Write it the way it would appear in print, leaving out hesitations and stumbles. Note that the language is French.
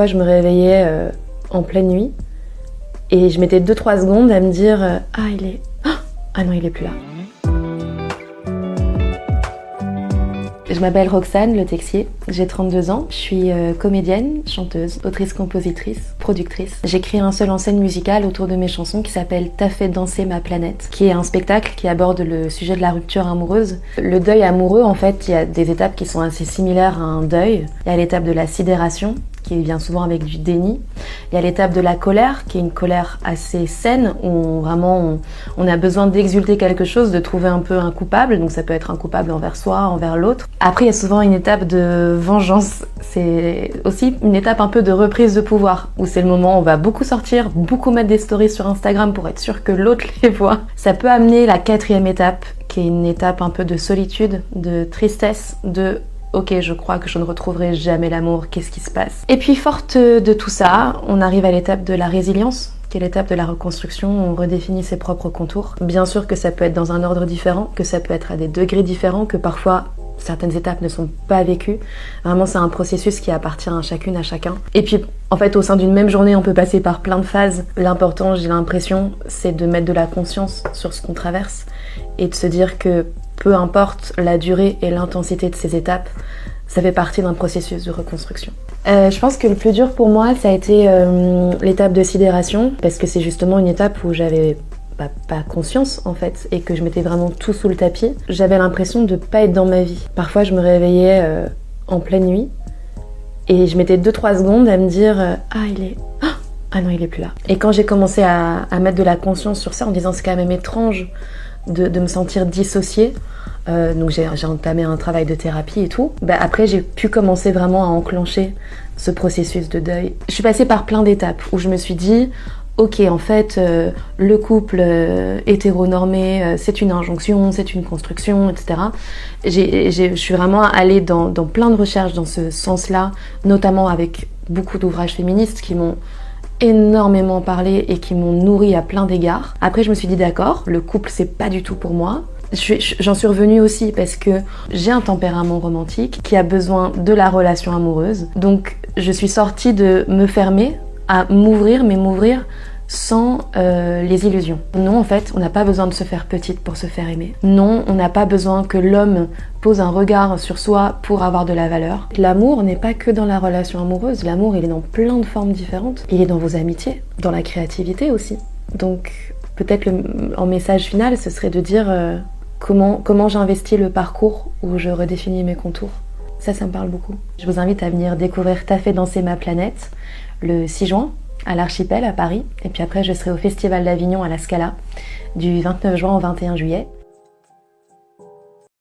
Parfois, je me réveillais en pleine nuit et je mettais 2-3 secondes à me dire « Ah, il est... Ah non, il est plus là ». Je m'appelle Roxane Le Texier, j'ai 32 ans, je suis comédienne, chanteuse, autrice-compositrice, productrice. J'ai créé un seul en scène musicale autour de mes chansons qui s'appelle « T'as fait danser ma planète », qui est un spectacle qui aborde le sujet de la rupture amoureuse. Le deuil amoureux, en fait, il y a des étapes qui sont assez similaires à un deuil. Il y a l'étape de la sidération, qui vient souvent avec du déni. Il y a l'étape de la colère, qui est une colère assez saine, où vraiment on a besoin d'exulter quelque chose, de trouver un peu un coupable, donc ça peut être un coupable envers soi, envers l'autre. Après, il y a souvent une étape de vengeance, c'est aussi une étape un peu de reprise de pouvoir, où c'est le moment où on va beaucoup sortir, beaucoup mettre des stories sur Instagram pour être sûr que l'autre les voit. Ça peut amener la 4e étape, qui est une étape un peu de solitude, de tristesse, de ok, je crois que je ne retrouverai jamais l'amour, qu'est-ce qui se passe? Et puis, forte de tout ça, on arrive à l'étape de la résilience, qui est l'étape de la reconstruction, où on redéfinit ses propres contours. Bien sûr que ça peut être dans un ordre différent, que ça peut être à des degrés différents, que parfois certaines étapes ne sont pas vécues. Vraiment, c'est un processus qui appartient à chacune, à chacun. Et puis, en fait, au sein d'une même journée, on peut passer par plein de phases. L'important, j'ai l'impression, c'est de mettre de la conscience sur ce qu'on traverse et de se dire que peu importe la durée et l'intensité de ces étapes, ça fait partie d'un processus de reconstruction. Je pense que le plus dur pour moi, ça a été l'étape de sidération, parce que c'est justement une étape où j'avais pas conscience en fait, et que je mettais vraiment tout sous le tapis. J'avais l'impression de pas être dans ma vie. Parfois, je me réveillais en pleine nuit, et je mettais 2-3 secondes à me dire ah, il est... Ah non, il est plus là. Et quand j'ai commencé à mettre de la conscience sur ça, en disant c'est quand même étrange de me sentir dissociée, donc j'ai entamé un travail de thérapie et tout. Après, j'ai pu commencer vraiment à enclencher ce processus de deuil. Je suis passée par plein d'étapes où je me suis dit ok, en fait, le couple hétéronormé, c'est une injonction, c'est une construction, etc. Je suis vraiment allée dans plein de recherches dans ce sens-là, notamment avec beaucoup d'ouvrages féministes qui m'ont énormément parlé et qui m'ont nourri à plein d'égards. Après, je me suis dit d'accord, le couple c'est pas du tout pour moi. J'en suis revenue aussi parce que j'ai un tempérament romantique qui a besoin de la relation amoureuse. Donc je suis sortie de me fermer à m'ouvrir, mais m'ouvrir sans les illusions. Non, en fait, on n'a pas besoin de se faire petite pour se faire aimer. Non, on n'a pas besoin que l'homme pose un regard sur soi pour avoir de la valeur. L'amour n'est pas que dans la relation amoureuse. L'amour, il est dans plein de formes différentes. Il est dans vos amitiés, dans la créativité aussi. Donc, peut-être en message final, ce serait de dire comment j'investis le parcours où je redéfinis mes contours. Ça me parle beaucoup. Je vous invite à venir découvrir T'as fait danser ma planète le 6 juin à l'Archipel à Paris. Et puis après, je serai au Festival d'Avignon à la Scala du 29 juin au 21 juillet.